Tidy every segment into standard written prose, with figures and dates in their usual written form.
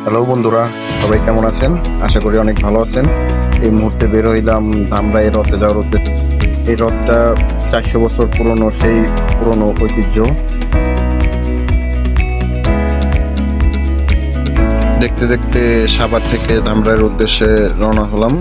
Hello বন্ধুরা, সবাই কেমন আছেন? আশা করি অনেক ভালো আছেন। এই মুহূর্তে বের হইলাম ধামরাই রথে যাওয়ার উদ্দেশ্যে। এই রথটা 400 বছর পুরনো, সেই পুরনো ঐতিহ্য দেখতে দেখতে সাভার থেকে ধামরাইয়ের উদ্দেশ্যে রওনা হলাম।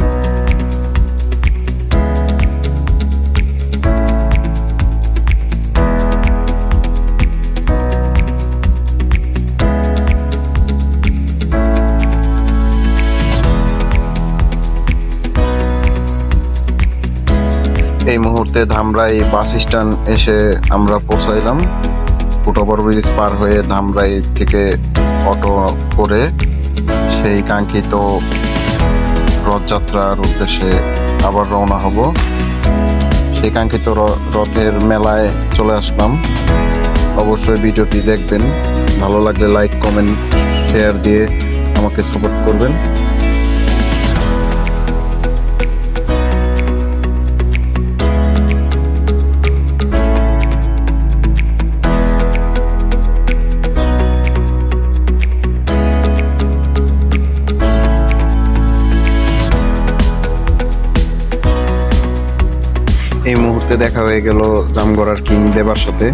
এই মুহূর্তে ধামরাই বাস স্ট্যান্ড এসে আমরা পৌঁছাইলাম। ফুটওভার ব্রিজ পার হয়ে ধামরাই থেকে অটো করে সেই কাঙ্ক্ষিত রথযাত্রার উদ্দেশ্যে আবার রওনা হব। সেই কাঙ্ক্ষিত রথের মেলায় চলে আসলাম। অবশ্যই ভিডিওটি দেখবেন, ভালো লাগলে লাইক, কমেন্ট, শেয়ার দিয়ে আমাকে সাপোর্ট করবেন। এই মুহূর্তে দেখা হয়ে গেল জামগড়ার কিং দেবার সাথে।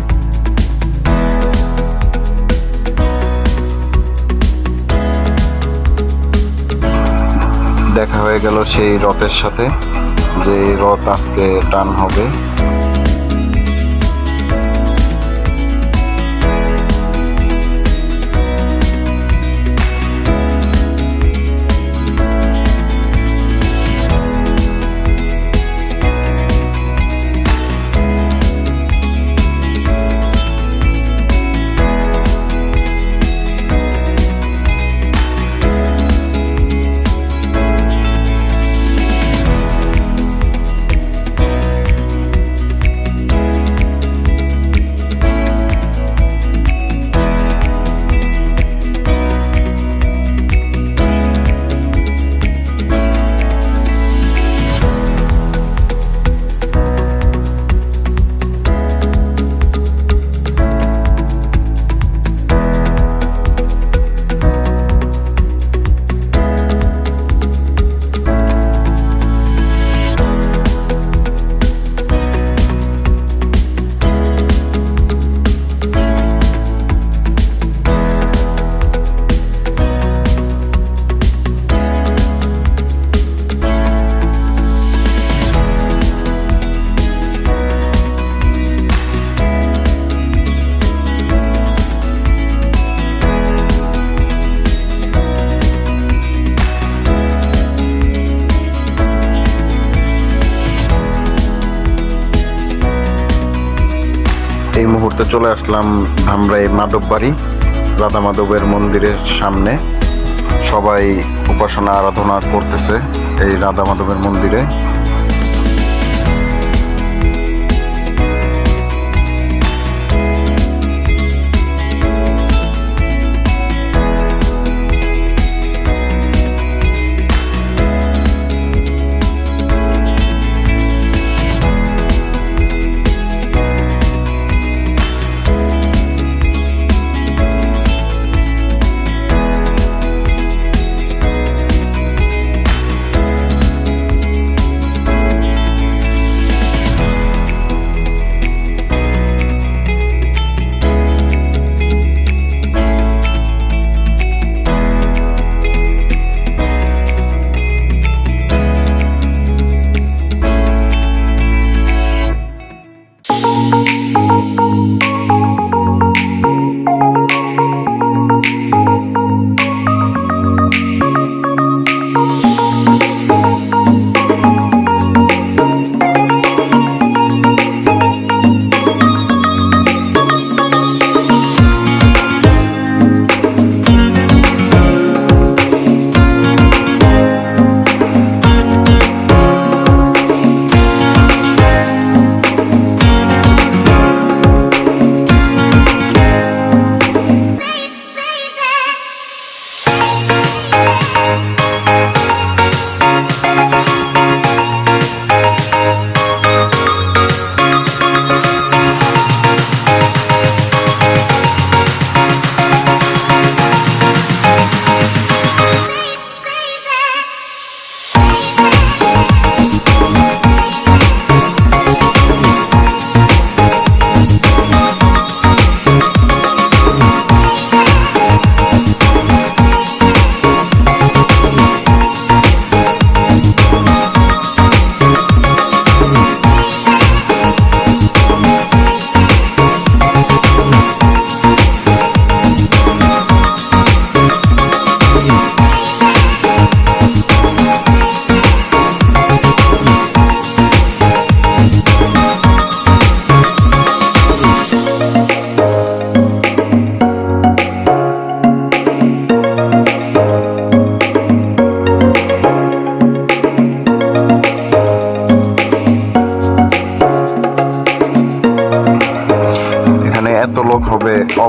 দেখা হয়ে গেল সেই রথের সাথে, যে রথ আজকে টান হবে। এই মুহূর্তে চলে আসলাম ধামরাই মাধব বাড়ি, রাধা মাধবের মন্দিরের সামনে। সবাই উপাসনা আরাধনা করতেছে এই রাধা মাধবের মন্দিরে।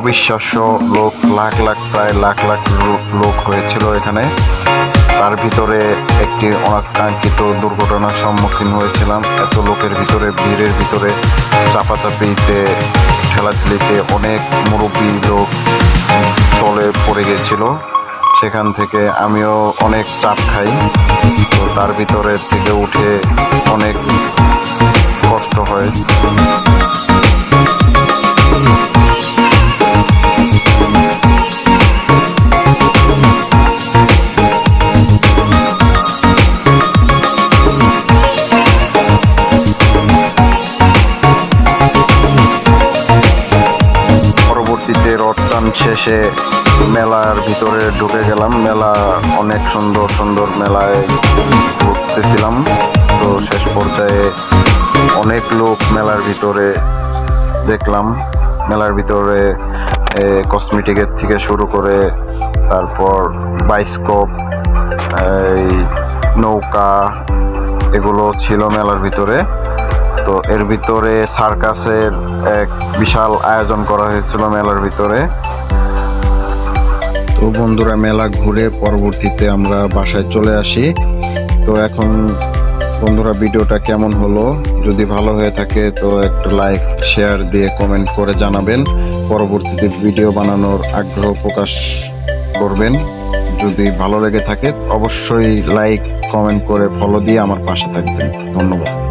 অবিশ্বাস্য লোক, লাখ লাখ প্রায় লাখ লাখ লোক হয়েছিল এখানে। তার ভিতরে একটি অনাকাঙ্ক্ষিত দুর্ঘটনার সম্মুখীন হয়েছিলাম। এত লোকের ভিতরে, ভিড়ের ভিতরে, চাপাচাপিতে, ঠেলাঠেলিতে অনেক মুরব্বী লোক তলে পড়ে গেছিল। সেখান থেকে আমিও অনেক চাপ খাই। তো তার ভিতরে থেকে উঠে অনেক কষ্ট হয়। পরবর্তীতে রথ টান শেষে মেলার ভিতরে ঢুকে গেলাম। মেলা অনেক সুন্দর সুন্দর, মেলায় ঘুরতেছিলাম। তো শেষ পর্যায়ে অনেক লোক মেলার ভিতরে দেখলাম। মেলার ভিতরে কসমেটিকের থেকে শুরু করে, তারপর বাইস্কোপ, এই নৌকা, এগুলো ছিল মেলার ভিতরে। তো এর ভিতরে সার্কাসের এক বিশাল আয়োজন করা হয়েছিল মেলার ভিতরে। তো বন্ধুরা, মেলা ঘুরে পরবর্তীতে আমরা বাসায় চলে আসি। তো এখন বন্ধুরা, ভিডিওটা কেমন হলো? যদি ভালো হয়ে থাকে তো একটা লাইক, শেয়ার দিয়ে কমেন্ট করে জানাবেন। পরবর্তীতে ভিডিও বানানোর আগ্রহ প্রকাশ করবেন। যদি ভালো লেগে থাকে অবশ্যই লাইক, কমেন্ট করে ফলো দিয়ে আমার পাশে থাকবেন। ধন্যবাদ।